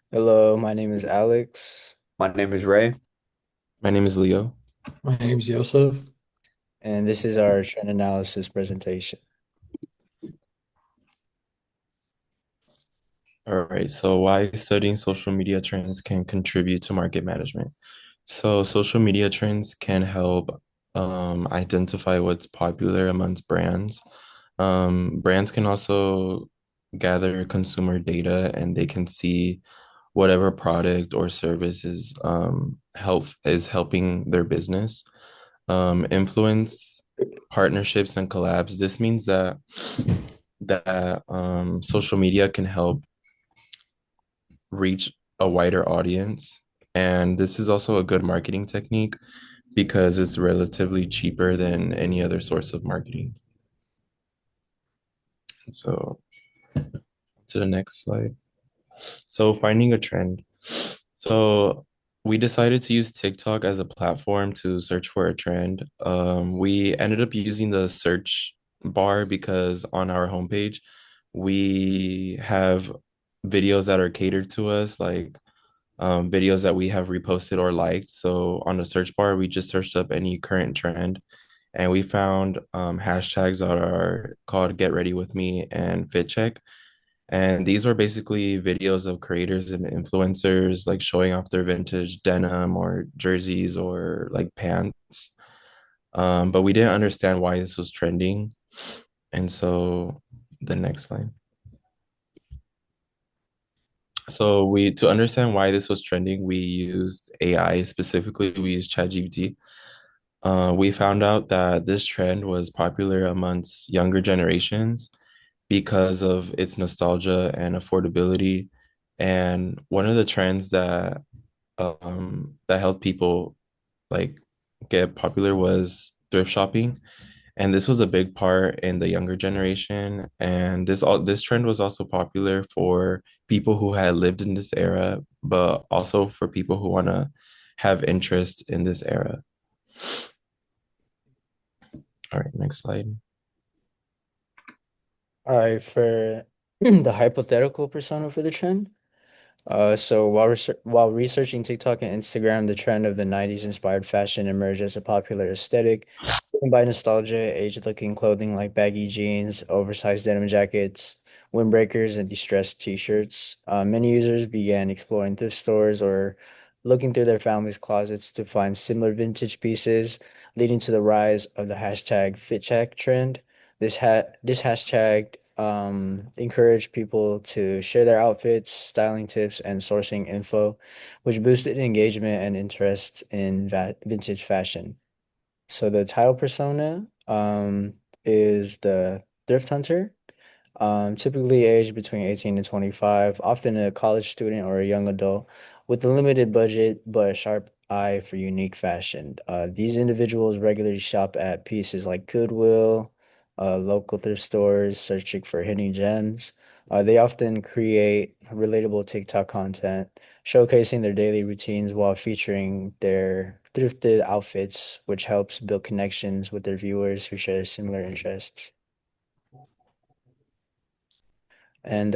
Hello, my name is Alex, My name is Ray. My name is Leo. My name's Yosef. and this is our trend analysis presentation. All right, so why studying social media trends can contribute to market management. So, social media trends can help identify what's popular amongst brands. Brands can also gather consumer data and they can see whatever product or service is helping their business. Influence partnerships and collabs. This means that social media can help reach a wider audience. And this is also a good marketing technique because it's relatively cheaper than any other source of marketing. So, to the next slide. So, finding a trend. So, we decided to use TikTok as a platform to search for a trend. We ended up using the search bar because on our homepage, we have videos that are catered to us, like videos that we have reposted or liked. So on the search bar, we just searched up any current trend and we found hashtags that are called Get Ready With Me and Fit Check. And these were basically videos of creators and influencers like showing off their vintage denim or jerseys or like pants. But we didn't understand why this was trending. And so the next slide. So we to understand why this was trending, we used AI. Specifically, we used ChatGPT. We found out that this trend was popular amongst younger generations because of its nostalgia and affordability. And one of the trends that helped people like get popular was thrift shopping. And this was a big part in the younger generation. And this trend was also popular for people who had lived in this era, but also for people who want to have interest in this era. All right, next slide. All right, for the hypothetical persona for the trend. So while researching TikTok and Instagram, the trend of the 90s inspired fashion emerged as a popular aesthetic, driven by nostalgia, age-looking clothing like baggy jeans, oversized denim jackets, windbreakers, and distressed t-shirts. Many users began exploring thrift stores or looking through their family's closets to find similar vintage pieces, leading to the rise of the hashtag FitCheck trend. This hashtag encouraged people to share their outfits, styling tips, and sourcing info, which boosted engagement and interest in vintage fashion. So the title persona is the thrift hunter, typically aged between 18 and 25, often a college student or a young adult with a limited budget but a sharp eye for unique fashion. These individuals regularly shop at pieces like Goodwill, local thrift stores, searching for hidden gems. They often create relatable TikTok content, showcasing their daily routines while featuring their thrifted outfits, which helps build connections with their viewers who share similar interests. And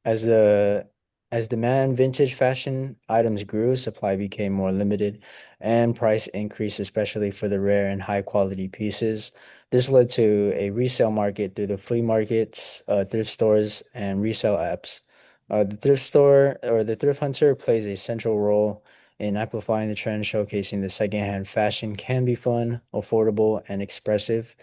as the as demand vintage fashion items grew, supply became more limited and price increased, especially for the rare and high quality pieces. This led to a resale market through the flea markets, thrift stores, and resale apps. The thrift store or the thrift hunter plays a central role in amplifying the trend, showcasing the secondhand fashion can be fun, affordable, and expressive.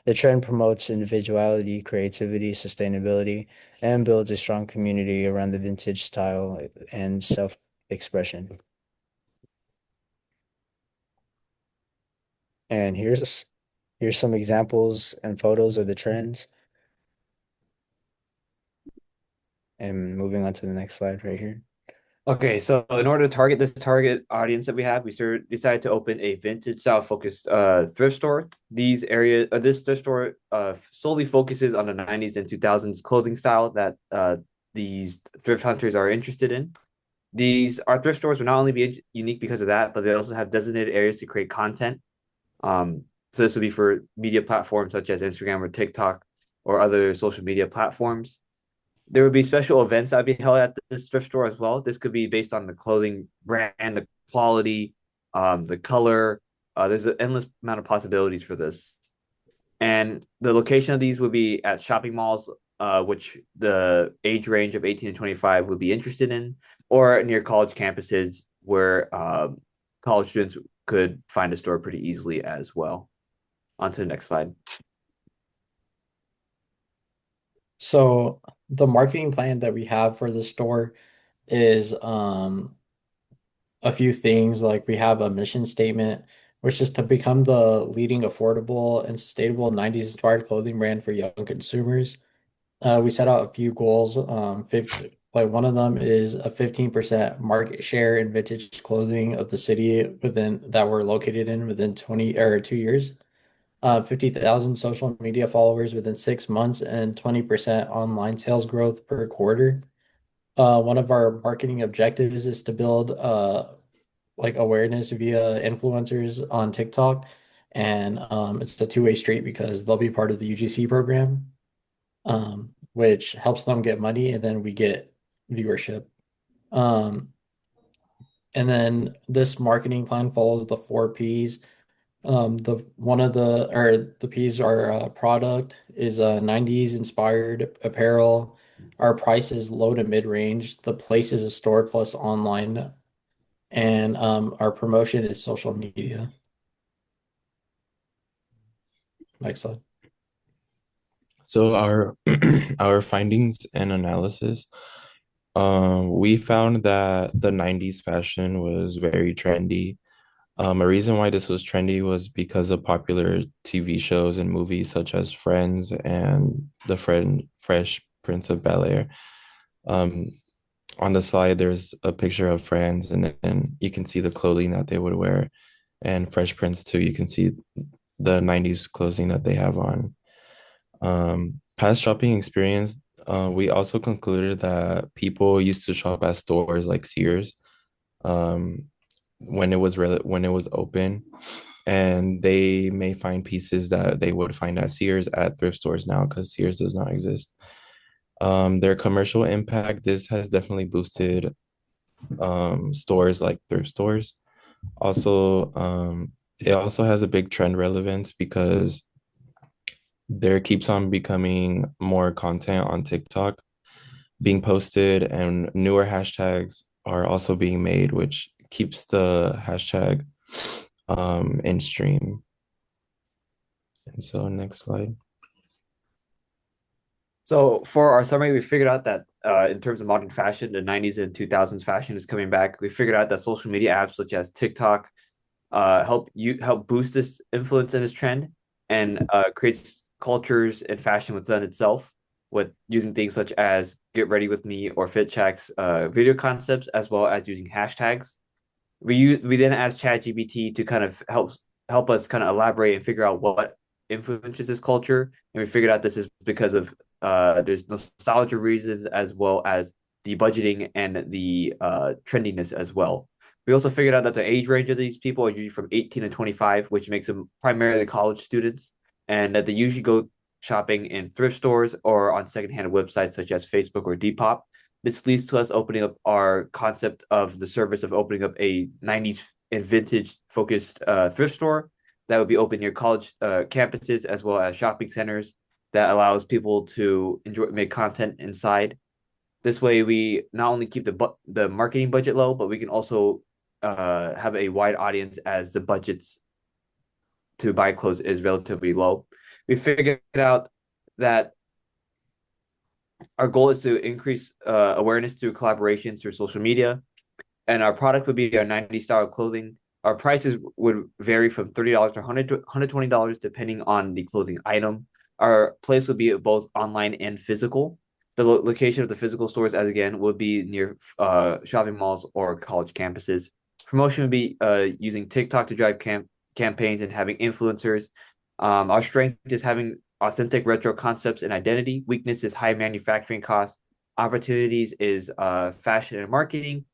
The trend promotes individuality, creativity, sustainability, and builds a strong community around the vintage style and self-expression. And here's some examples and photos of the trends. And moving on to the next slide right here. Okay, so in order to target this target audience that we have, decided to open a vintage style focused thrift store. This thrift store solely focuses on the 90s and 2000s clothing style that these thrift hunters are interested in. These Our thrift stores will not only be unique because of that, but they also have designated areas to create content. So this would be for media platforms such as Instagram or TikTok or other social media platforms. There would be special events that would be held at this thrift store as well. This could be based on the clothing brand, the quality, the color. There's an endless amount of possibilities for this. And the location of these would be at shopping malls, which the age range of 18 to 25 would be interested in, or near college campuses where college students could find a store pretty easily as well. On to the next slide. So the marketing plan that we have for the store is a few things. Like we have a mission statement, which is to become the leading affordable and sustainable 90s inspired clothing brand for young consumers. We set out a few goals. 50, like one of them is a 15% market share in vintage clothing of the city within that we're located in within 20 or 2 years. 50,000 social media followers within 6 months and 20% online sales growth per quarter. One of our marketing objectives is to build like awareness via influencers on TikTok. And it's a two-way street because they'll be part of the UGC program, which helps them get money, and then we get viewership. Um, and then this marketing plan follows the four P's. The one of the or the P's are product is 90s inspired apparel. Our price is low to mid range. The place is a store plus online, and our promotion is social media. Next slide. So our our findings and analysis, we found that the 90s fashion was very trendy. A reason why this was trendy was because of popular TV shows and movies such as Friends and Fresh Prince of Bel-Air. Um, on the slide, there's a picture of Friends, and then you can see the clothing that they would wear, and Fresh Prince too. You can see the 90s clothing that they have on. Past shopping experience, we also concluded that people used to shop at stores like Sears, um, when it was open, and they may find pieces that they would find at Sears at thrift stores now because Sears does not exist. Their commercial impact, this has definitely boosted stores like thrift stores. Also, it also has a big trend relevance because there keeps on becoming more content on TikTok being posted, and newer hashtags are also being made, which keeps the hashtag in stream. And so next slide. So for our summary, we figured out that in terms of modern fashion, the 90s and 2000s fashion is coming back. We figured out that social media apps such as TikTok help boost this influence and this trend, and creates cultures and fashion within itself with using things such as Get Ready With Me or FitCheck's video concepts, as well as using hashtags. We then asked ChatGPT to kind of help us kind of elaborate and figure out what influences this culture, and we figured out this is because of there's nostalgia reasons as well as the budgeting and the trendiness as well. We also figured out that the age range of these people are usually from 18 to 25, which makes them primarily college students, and that they usually go shopping in thrift stores or on secondhand websites such as Facebook or Depop. This leads to us opening up our concept of the service of opening up a 90s and vintage focused thrift store that would be open near college campuses as well as shopping centers that allows people to make content inside. This way, we not only keep the marketing budget low, but we can also have a wide audience as the budgets to buy clothes is relatively low. We figured out that our goal is to increase awareness through collaborations through social media, and our product would be our 90 style clothing. Our prices would vary from $30 to $120 depending on the clothing item. Our place would be both online and physical. The location of the physical stores, as again, would be near shopping malls or college campuses. Promotion would be using TikTok to drive campaigns and having influencers. Our strength is having authentic retro concepts and identity. Weakness is high manufacturing costs. Opportunities is fashion and marketing.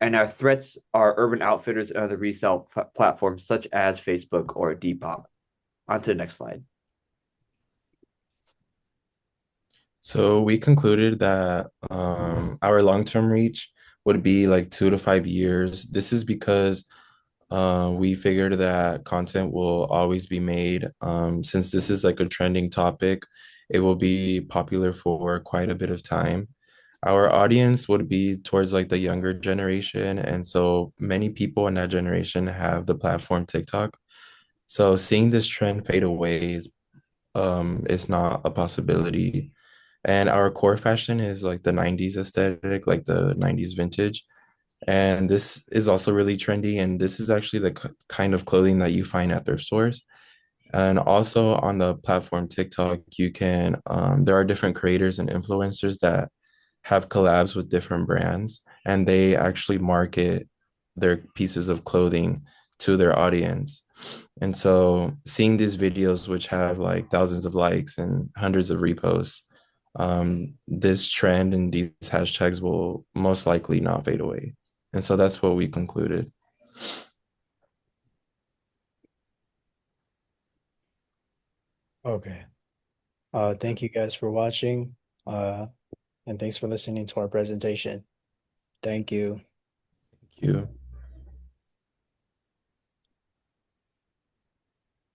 And our threats are Urban Outfitters and other resale platforms such as Facebook or Depop. On to the next slide. So we concluded that our long-term reach would be like 2 to 5 years. This is because we figured that content will always be made. Since this is like a trending topic, it will be popular for quite a bit of time. Our audience would be towards like the younger generation, and so many people in that generation have the platform TikTok. So seeing this trend fade away is not a possibility. And our core fashion is like the 90s aesthetic, like the 90s vintage. And this is also really trendy. And this is actually the kind of clothing that you find at thrift stores. And also on the platform TikTok, there are different creators and influencers that have collabs with different brands, and they actually market their pieces of clothing to their audience. And so seeing these videos, which have like thousands of likes and hundreds of reposts, this trend and these hashtags will most likely not fade away. And so that's what we concluded. Okay. Thank you guys for watching. Uh, and thanks for listening to our presentation. Thank you. Thank you.